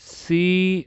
CRISES,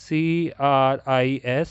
CRISIS,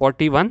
41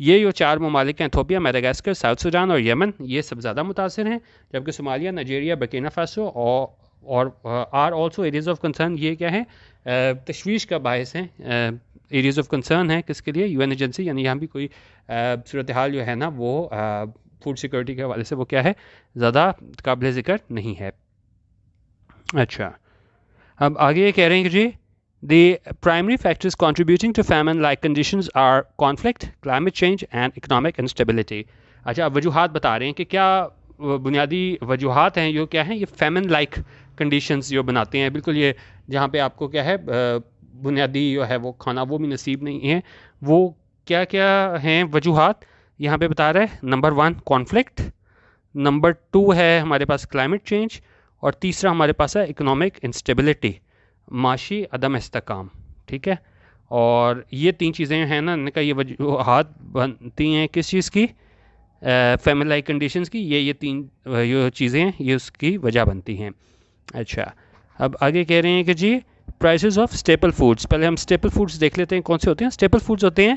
یہ جو 4 ممالک ہیں ایتھوپیا، میڈاگاسکر، ساؤتھ سوڈان اور یمن، یہ سب زیادہ متاثر ہیں، جبکہ صومالیہ، نائجیریا، برکینا فاسو اور are also areas of concern, یہ کیا ہیں تشویش کا باعث ہیں، ایریاز آف کنسرن ہیں کس کے لیے؟ یو این ایجنسی، یعنی یہاں بھی کوئی صورتحال جو ہے نا وہ فوڈ سیکورٹی کے حوالے سے وہ کیا ہے زیادہ قابل ذکر نہیں ہے. اچھا اب آگے یہ کہہ رہے ہیں کہ جی the primary factors contributing to famine-like conditions are conflict, climate change and economic instability. اچھا وجوہات بتا رہے ہیں کہ کیا بنیادی وجوہات ہیں جو کیا ہیں یہ فیمن لائک کنڈیشنز جو بناتے ہیں، بالکل یہ جہاں پہ آپ کو کیا ہے بنیادی جو ہے وہ کھانا وہ بھی نصیب نہیں ہے، وہ کیا کیا ہیں وجوہات یہاں پہ بتا رہا ہے. نمبر 1 کانفلکٹ، نمبر 2 ہے ہمارے پاس کلائمیٹ چینج، اور تیسرا ہمارے پاس ہے اکنامک انسٹیبلٹی، معاشی عدم استحکام. ٹھیک ہے، اور یہ 3 چیزیں ہیں نا ان کا یہ وجوہات بنتی ہیں کس چیز کی؟ فیمن لائک کنڈیشنز کی. یہ 3 جو چیزیں ہیں یہ اس کی وجہ بنتی ہیں. اچھا اب آگے کہہ رہے ہیں کہ جی پرائسز آف اسٹیپل فوڈس. پہلے ہم اسٹیپل فوڈس دیکھ لیتے ہیں کون سے ہوتے ہیں. اسٹیپل فوڈس ہوتے ہیں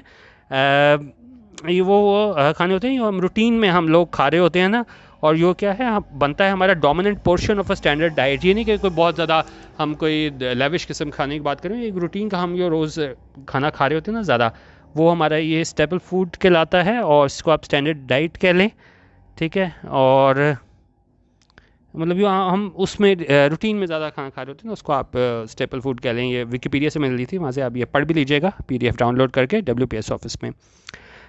یہ وہ کھانے ہوتے ہیں جو ہم روٹین میں ہم لوگ کھا رہے ہوتے ہیں نا، اور یہ کیا ہے بنتا ہے ہمارا dominant portion of a standard diet. یہ نہیں کہ کوئی بہت زیادہ ہم کوئی لیوش قسم کھانے کی بات کریں، ایک روٹین کا ہم جو روز کھانا کھا رہے ہوتے ہیں نا زیادہ، وہ ہمارا یہ اسٹیپل فوڈ کہلاتا ہے، اور اس کو آپ اسٹینڈرڈ ڈائٹ کہہ لیں. ٹھیک ہے، اور مطلب جو ہم اس میں روٹین میں زیادہ کھانا کھا رہے ہوتے ہیں نا اس کو آپ اسٹیپل فوڈ کہہ لیں. یہ ویکیپیڈیا سے مل لی تھی، وہاں سے آپ یہ پڑھ بھی لیجیے گا PDF ڈاؤن لوڈ کر کے WPS آفس میں.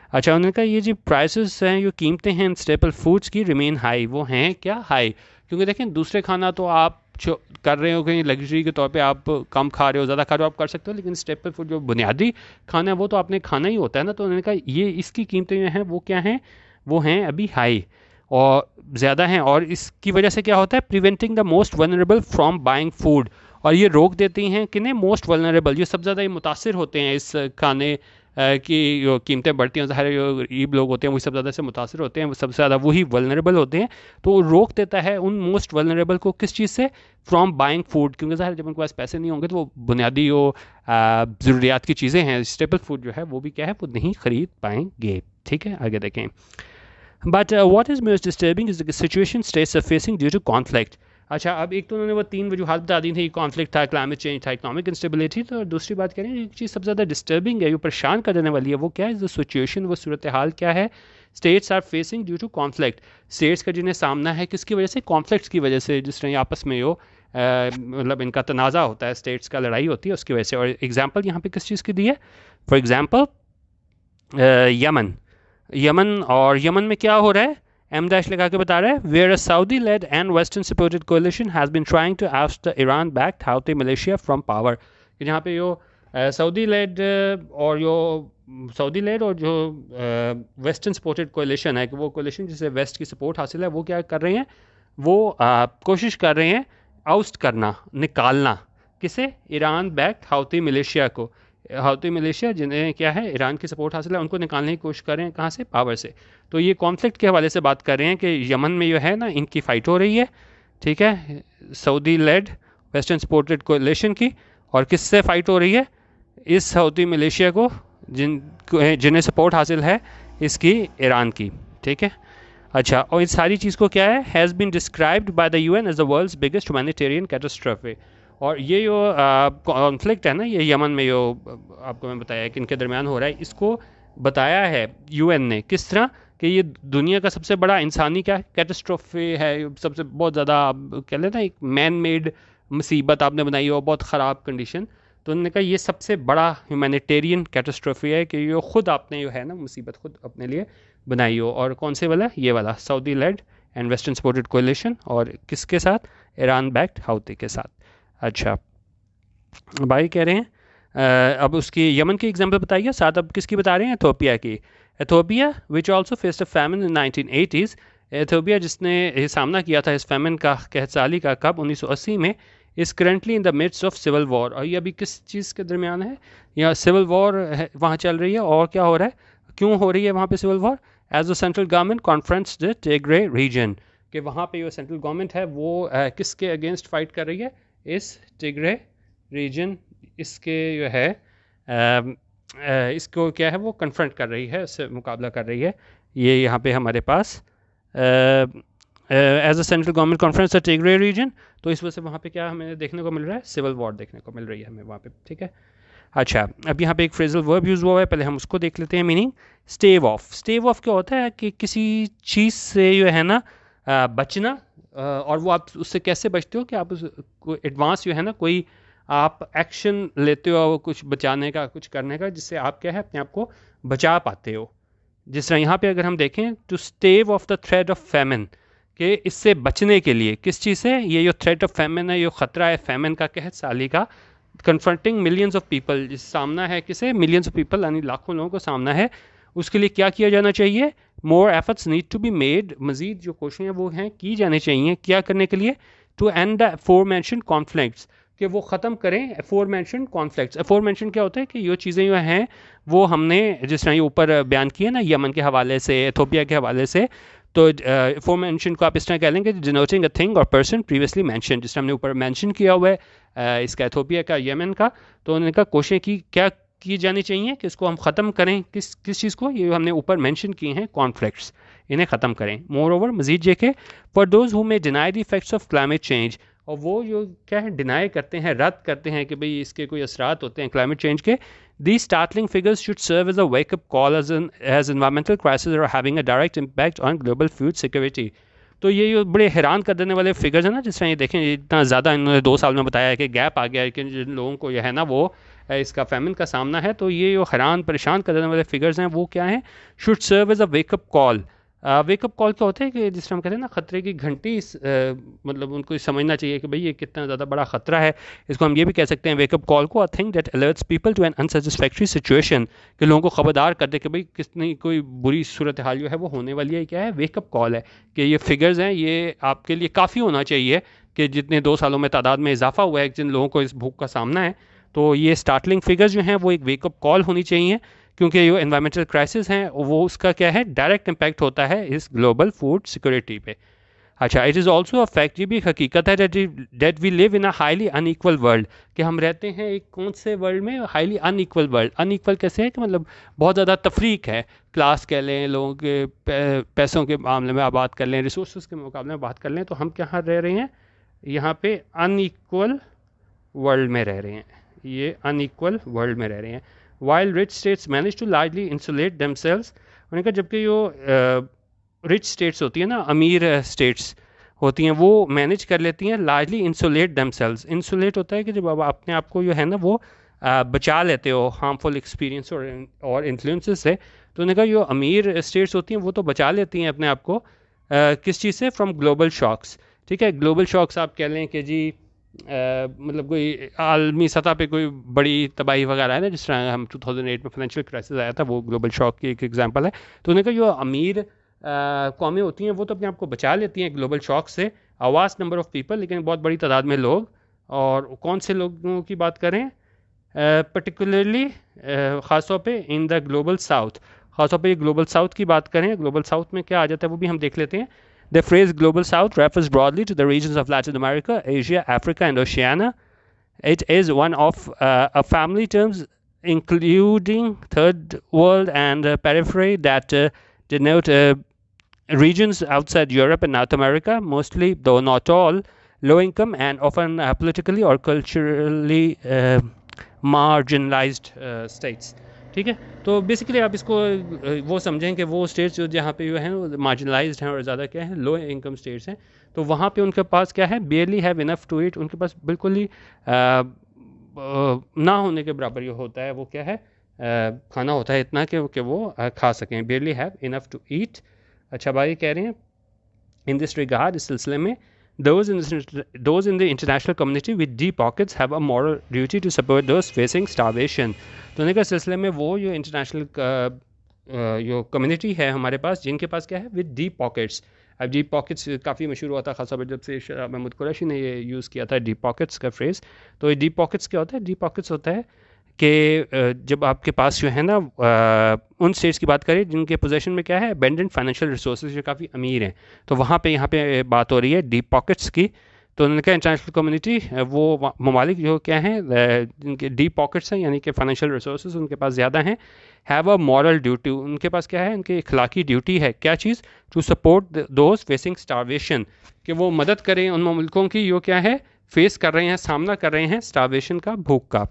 اچھا انہوں نے کہا یہ جو پرائسز ہیں جو قیمتیں ہیں اسٹیپل فوڈس کی ریمین ہائی، وہ ہیں کیا ہائی؟ کیونکہ دیکھیں دوسرے کھانا تو آپ جو کر رہے ہو کہ لگژری کے طور پہ آپ کم کھا رہے ہو زیادہ کھا رہے ہو آپ کر سکتے ہو، لیکن اسٹیپل فوڈ جو بنیادی کھانا ہے وہ تو آپ نے کھانا ہی ہوتا ہے نا. تو انہوں نے کہا یہ اس کی قیمتیں جو ہیں وہ کیا ہیں؟ وہ ہیں ابھی ہائی اور زیادہ ہیں، اور اس کی وجہ سے کیا ہوتا ہے preventing the most vulnerable from buying food. اور یہ روک دیتی ہیں کنہیں؟ موسٹ ولنریبل، جو سب زیادہ متاثر ہوتے ہیں اس کھانے کی جو قیمتیں بڑھتی ہیں، ظاہر جو غریب لوگ ہوتے ہیں وہی سب زیادہ سے متاثر ہوتے ہیں، وہ سب سے زیادہ وہی ولنریبل ہوتے ہیں. تو وہ روک دیتا ہے ان موسٹ ولنریبل کو کس چیز سے؟ From buying food. کیونکہ ظاہر جب ان کے پاس پیسے نہیں ہوں گے تو وہ بنیادی جو ضروریات کی چیزیں ہیں اسٹیپل فوڈ جو ہے وہ بھی کیا ہے وہ نہیں خرید پائیں گے. ٹھیک ہے آگے دیکھیں. But what is most disturbing is the situation states are facing due to conflict. اچھا اب ایک تو انہوں نے وہ 3 وجوہات بتا دی تھیں، کانفلکٹ تھا، کلائمیٹ چینج تھا، اکنامک انسٹیبلٹی. تو دوسری بات کریں ایک چیز سب سے زیادہ ڈسٹربنگ ہے جو پریشان کر دینے والی ہے وہ کیا ہے؟ the situation، وہ صورتحال کیا ہے؟ States are facing due to conflict. States کا جنہیں سامنا ہے کس کی وجہ سے؟ کانفلکٹس کی وجہ سے، جس طرح آپس میں جو مطلب ان کا تنازع ہوتا ہے، اسٹیٹس کا لڑائی ہوتی ہے اس کی وجہ سے. اور ایگزامپل یہاں پہ کس چیز کی دی ہے؟ فار ایگزامپل یمن، اور یمن میں کیا ہو رہا ہے؟ M ڈیش لگا کے بتا رہا ہے where a Saudi led and Western supported coalition has been trying to oust the Iran backed Houthi militia from power. جہاں پہ جو سعودی لیڈ اور جو ویسٹرن سپورٹڈ کولیشن ہے کہ وہ کولیشن جسے ویسٹ کی سپورٹ حاصل ہے وہ کیا کر رہے ہیں؟ وہ کوشش کر رہے ہیں آؤسٹ کرنا، نکالنا کسے؟ ایران بیکڈ ہاؤتی ملیشیا کو. ہاؤتی ملیشیا جنہیں کیا ہے ایران کی سپورٹ حاصل ہے ان کو نکالنے کی کوشش کر رہے ہیں کہاں سے؟ پاور سے. تو یہ کانفلکٹ کے حوالے سے بات کر رہے ہیں کہ یمن میں جو ہے نا ان کی فائٹ ہو رہی ہے. ٹھیک ہے، سعودی لیڈ ویسٹرن سپورٹڈ کولیشن کی، اور کس سے فائٹ ہو رہی ہے؟ اس ہاؤتی ملیشیا کو جنہیں سپورٹ حاصل ہے اس کی ایران کی. ٹھیک ہے اچھا، اور اس ساری چیز کو کیا ہے؟ Has been described by the UN as the world's biggest humanitarian catastrophe. اور یہ جو کانفلکٹ ہے نا یہ یمن میں جو آپ کو میں بتایا ہے کہ ان کے درمیان ہو رہا ہے، اس کو بتایا ہے UN نے کس طرح کہ یہ دنیا کا سب سے بڑا انسانی کیا کیٹاسٹرافی ہے، سب سے بہت زیادہ آپ کہہ لیتے ہیں ایک مین میڈ مصیبت آپ نے بنائی ہو، بہت خراب کنڈیشن. تو انہوں نے کہا یہ سب سے بڑا ہیومینیٹیرین کیٹاسٹرافی ہے کہ یہ خود آپ نے جو ہے نا مصیبت خود اپنے لیے بنائی ہو. اور کون سے والا؟ یہ والا Saudi led and western supported coalition, اور کس کے ساتھ؟ ایران بیکڈ ہاؤتی کے ساتھ. اچھا بھائی کہہ رہے ہیں اب اس کی یمن کی ایگزامپل بتائیے، ساتھ اب کس کی بتا رہے ہیں؟ ایتھوپیا کی. Ethiopia which also faced a فیمن in 1980s. Ethiopia جس نے سامنا کیا تھا اس فیمن کا قحط سالی کا کب؟ 1980 میں. Is currently in the midst of civil war. اور یہ ابھی کس چیز کے درمیان ہے؟ یا سول وار وہاں چل رہی ہے. اور کیا ہو رہا ہے؟ کیوں ہو رہی ہے وہاں پہ civil war? As the central government confronts the Tigray region, کہ وہاں پہ جو سینٹرل گورنمنٹ ہے وہ کس کے اگینسٹ فائٹ کر رہی ہے؟ اس ٹیگرے ریجن، اس کے جو ہے اس کو کیا ہے وہ کنفرنٹ کر رہی ہے, اس سے مقابلہ کر رہی ہے. یہ یہاں پہ ہمارے پاس as a central government confronts Tigray region, تو اس وجہ سے وہاں پہ کیا ہمیں دیکھنے کو مل رہا ہے, سول وار دیکھنے کو مل رہی ہے ہمیں وہاں پہ. ٹھیک ہے, اچھا اب یہاں پہ ایک فریزل ورب یوز ہوا ہے, پہلے ہم اس کو دیکھ لیتے ہیں meaning. Steve of, Steve of کیا ہوتا ہے کہ کسی چیز سے جو ہے نا بچنا, اور وہ آپ اس سے کیسے بچتے ہو کہ آپ اس کو ایڈوانس جو ہے نا کوئی آپ ایکشن لیتے ہو کچھ بچانے کا, کچھ کرنے کا, جس سے آپ کیا ہے اپنے آپ کو بچا پاتے ہو. جس طرح یہاں پہ اگر ہم دیکھیں to stave off the threat of famine, کہ اس سے بچنے کے لیے کس چیز سے, یہ جو تھریٹ آف فیمن ہے, یہ خطرہ ہے فیمن کا, قحط سالی کا, کنفرنٹنگ ملینز آف پیپل, جس سامنا ہے کسے, ملینز آف پیپل یعنی لاکھوں لوگوں کو سامنا ہے, اس کے لیے کیا کیا جانا چاہیے, more efforts need to be made, مزید جو کوششیں ہیں وہ ہیں کی جانی چاہیے, کیا کرنے کے لیے, to end the aforementioned conflicts, کہ وہ ختم کریں aforementioned conflicts. Aforementioned کیا ہوتا ہے کہ یہ چیزیں جو ہیں وہ ہم نے جس طرح یہ اوپر بیان کیا نا, یمن کے حوالے سے, ایتھوپیا کے حوالے سے, تو فور مینشن کو آپ اس طرح کہہ لیں گے ڈینوٹنگ اے تھنگ اور پرسن پریویسلی مینشن, جس طرح ہم نے اوپر مینشن کیا ہوا ہے اس کا ایتھوپیا کا, یمن کا, تو انہوں نے کہا کوششیں کی کیا کی جانی چاہیے کہ اس کو ہم ختم کریں, کس چیز کو, یہ ہم نے اوپر مینشن کیے ہیں کانفلکٹس, انہیں ختم کریں. مور اوور مزید یہ کہ فار دوز ہو میں deny the effects of climate change, اور وہ جو کیا ہے ڈینائی کرتے ہیں, رد کرتے ہیں کہ بھئی اس کے کوئی اثرات ہوتے ہیں کلائمیٹ چینج کے, these startling figures should serve as a wake-up call as environmental crises are having a direct impact on global food security. تو یہ جو بڑے حیران کر دینے والے فگرز ہیں نا, جس طرح یہ دیکھیں اتنا زیادہ انہوں نے 2 سال میں بتایا ہے کہ گیپ آ گیا ہے کہ جن لوگوں کو یہ ہے نا وہ اس کا فیمن کا سامنا ہے, تو یہ جو حیران پریشان کر دینے والے فگرز ہیں وہ کیا ہیں, should serve as a wake-up call. Wake up call کیا ہوتا ہے کہ جس طرح ہم کہتے ہیں نا خطرے کی گھنٹی, مطلب ان کو سمجھنا چاہیے کہ بھئی یہ کتنا زیادہ بڑا خطرہ ہے. اس کو ہم یہ بھی کہہ سکتے ہیں ویک اپ کال کو, a thing that alerts people to an unsatisfactory situation, کہ لوگوں کو خبردار کر دے کہ بھئی کتنی کوئی بری صورتحال جو ہے وہ ہونے والی ہے. کیا ہے, ویک اپ کال ہے کہ یہ فگرز ہیں یہ آپ کے لیے کافی ہونا چاہیے کہ جتنے 2 سالوں میں تعداد میں اضافہ ہوا ہے جن لوگوں کو اس بھوک کا سامنا ہے, تو یہ اسٹارٹلنگ فگرز جو ہیں وہ ایک ویک اپ کال ہونی چاہیے, کیونکہ جو انوائرمنٹل کرائسس ہیں وہ اس کا کیا ہے ڈائریکٹ امپیکٹ ہوتا ہے اس گلوبل فوڈ سیکورٹی پہ. اچھا, it is also a fact, یہ بھی ایک حقیقت ہے that we live in a highly unequal world, کہ ہم رہتے ہیں ایک کون سے ورلڈ میں, highly unequal world. Unequal کیسے ہے کہ مطلب بہت زیادہ تفریق ہے, کلاس کہہ لیں, لوگوں کے پیسوں کے معاملے میں آپ بات کر لیں, ریسورسز کے مقابلے میں بات کر لیں, تو ہم کہاں رہ رہے ہیں, یہاں پہ ان ایکول ورلڈ میں رہ رہے ہیں, یہ ان ایکول ورلڈ میں رہ رہے ہیں. while rich states manage to largely insulate themselves, انہوں نے کہا جبکہ جو رچ اسٹیٹس ہوتی ہیں نا, امیر اسٹیٹس ہوتی ہیں, وہ مینیج کر لیتی ہیں largely insulate themselves. انسولیٹ ہوتا ہے کہ جب آپ اپنے آپ کو جو ہے نا وہ بچا لیتے ہو ہارمفل ایکسپیرینس اور انفلوئنسز سے, تو انہوں نے کہا جو امیر اسٹیٹس ہوتی ہیں وہ تو بچا لیتی ہیں اپنے آپ کو کس چیز سے, فرام گلوبل شاکس. ٹھیک ہے, گلوبل شاکس آپ کہہ لیں کہ جی مطلب کوئی عالمی سطح پہ کوئی بڑی تباہی وغیرہ ہے نا, جس طرح ہم 2008 میں فائنینشیل کرائسس آیا تھا, وہ گلوبل شاک کی ایک ایگزامپل ہے. تو انہوں نے کہا جو امیر قومیں ہوتی ہیں وہ تو اپنے آپ کو بچا لیتی ہیں گلوبل شاک سے, واسٹ نمبر آف پیپل, لیکن بہت بڑی تعداد میں لوگ, اور کون سے لوگوں کی بات کریں, پرٹیکولرلی خاص طور پہ ان دا گلوبل ساؤتھ, خاص طور پہ یہ گلوبل ساؤتھ کی بات کریں, گلوبل ساؤتھ میں کیا آ جاتا ہے وہ بھی ہم دیکھ لیتے ہیں. The phrase global south refers broadly to the regions of Latin America, Asia, Africa and Oceania. It is one of a family terms including third world and periphery that denote regions outside Europe and North America, mostly, though not all, low income and often politically or culturally marginalized states. ٹھیک ہے, تو basically آپ اس کو وہ سمجھیں کہ وہ status جو جہاں پہ جو ہیں وہ مارجنلائزڈ ہیں اور زیادہ کیا ہیں لو انکم اسٹیٹس ہیں, تو وہاں پہ ان کے پاس کیا ہے, barely have enough to eat, ان کے پاس بالکل ہی نہ ہونے کے برابر یہ ہوتا ہے, وہ کیا ہے کھانا ہوتا ہے اتنا کہ وہ کھا سکیں, barely have enough to eat. اچھا بھائی کہہ رہے ہیں ان دس ریگارڈ, اس سلسلے میں those in the international community with deep pockets have a moral duty to support those facing starvation. تو نے کا سلسلے میں وہ جو انٹرنیشنل جو کمیونٹی ہے ہمارے پاس جن کے پاس کیا ہے with deep pockets. اب ڈیپ پاکٹس کافی مشہور ہوا تھا خاصا جب سے محمود قریشی نے یہ یوز کیا تھا ڈیپ پاکٹس کا فریز. تو یہ ڈیپ پاکٹس کیا ہوتا ہے, ڈیپ پاکٹس ہوتا ہے کہ جب آپ کے پاس جو ہے نا ان اسٹیٹس کی بات کریں جن کے پوزیشن میں کیا ہے ابینڈنٹ فائنینشیل ریسورسز جو کافی امیر ہیں, تو وہاں پہ یہاں پہ بات ہو رہی ہے ڈیپ پاکٹس کی. تو انہوں نے کہا انٹرنیشنل کمیونٹی وہ ممالک جو کیا ہیں جن کے ڈیپ پاکٹس ہیں یعنی کہ فائنینشیل ریسورسز ان کے پاس زیادہ ہیں, ہیو اے مورل ڈیوٹی, ان کے پاس کیا ہے, ان کی اخلاقی ڈیوٹی ہے, کیا چیز, to support those facing starvation, کہ وہ مدد کریں ان ملکوں کی جو کیا ہے فیس کر رہے ہیں, سامنا کر رہے ہیں اسٹارویشن کا, بھوک کا.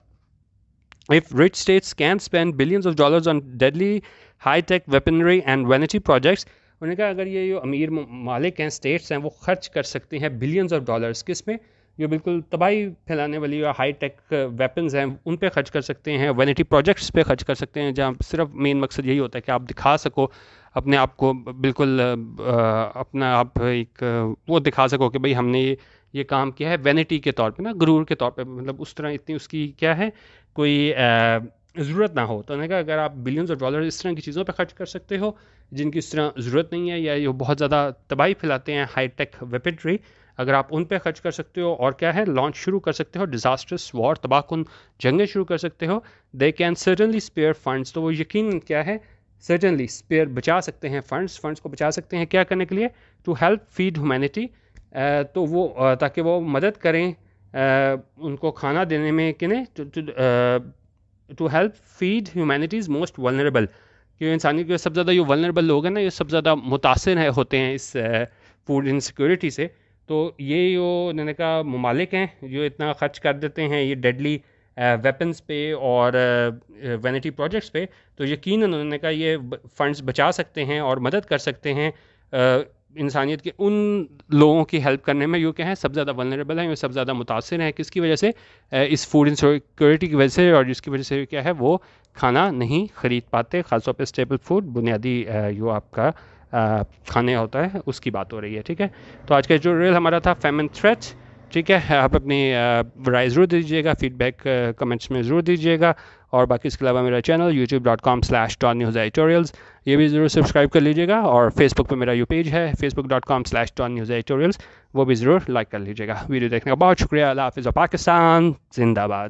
If rich states can spend billions of dollars on deadly high-tech weaponry and vanity projects, انہوں نے کہا اگر یہ جو امیر ممالک ہیں, اسٹیٹس ہیں, وہ خرچ کر سکتے ہیں بلینز آف ڈالرس کس میں, جو بالکل تباہی پھیلانے والی ہائی ٹیک ویپنز ہیں ان پہ خرچ کر سکتے ہیں, وینٹی پروجیکٹس پہ خرچ کر سکتے ہیں, جہاں صرف مین مقصد یہی ہوتا ہے کہ آپ دکھا سکو اپنے آپ کو, بالکل اپنا آپ ایک وہ دکھا سکو کہ بھئی ہم نے یہ کام کیا ہے وینٹی کے طور پہ نا, غرور کے طور پہ, مطلب اس طرح اتنی اس کی کیا ہے کوئی ضرورت نہ ہو. تو انہوں نے کہا اگر آپ بلینز آف ڈالر اس طرح کی چیزوں پہ خرچ کر سکتے ہو جن کی اس طرح ضرورت نہیں ہے, یا یہ بہت زیادہ تباہی پھیلاتے ہیں ہائی ٹیک ویپنری, اگر آپ ان پہ خرچ کر سکتے ہو اور کیا ہے لانچ شروع کر سکتے ہو ڈیزاسٹرس وار, تباہ کن جنگیں شروع کر سکتے ہو, they can certainly spare funds, تو وہ یقین کیا ہے سرٹنلی اسپیئر بچا سکتے ہیں فنڈس کو بچا سکتے ہیں, کیا کرنے کے لیے, ٹو ہیلپ فیڈ ہیومینٹی, تو وہ تاکہ وہ مدد کریں ان کو کھانا دینے میں, کنہیں to help feed humanity's most vulnerable, کہ انسانیت کے سب زیادہ جو ولنریبل لوگ ہیں نا, یہ سب زیادہ متاثر ہوتے ہیں اس فوڈ انسیکیورٹی سے. تو یہ جو انہوں نے کہا ممالک ہیں جو اتنا خرچ کر دیتے ہیں یہ ڈیڈلی ویپنز پہ اور وینٹی پروجیکٹس پہ, تو یقیناً انہوں نے کہا یہ فنڈز بچا سکتے ہیں اور مدد کر سکتے ہیں انسانیت کے ان لوگوں کی ہیلپ کرنے میں جو کہ ہیں سب زیادہ ولنریبل ہیں, وہ سب زیادہ متاثر ہیں, کس کی وجہ سے, اس فوڈ انسیکیورٹی کی وجہ سے, اور جس کی وجہ سے کیا ہے وہ کھانا نہیں خرید پاتے, خاص طور پہ اسٹیبل فوڈ, بنیادی جو آپ کا کھانے ہوتا ہے اس کی بات ہو رہی ہے. ٹھیک ہے, تو آج کا ایڈیٹوریل ہمارا تھا فیمن تھریٹ. ٹھیک ہے, آپ اپنی رائے ضرور دیجیے گا, فیڈ بیک کمنٹس میں ضرور دیجیے گا, اور باقی اس کے علاوہ میرا چینل youtube.com/donewseditorials یہ بھی ضرور سبسکرائب کر لیجیے گا, اور فیس بک پہ میرا جو پیج ہے facebook.com/donewseditorials وہ بھی ضرور لائک کر لیجیے گا. ویڈیو دیکھنے کا بہت شکریہ, اللہ حافظ, اور پاکستان زندہ باد.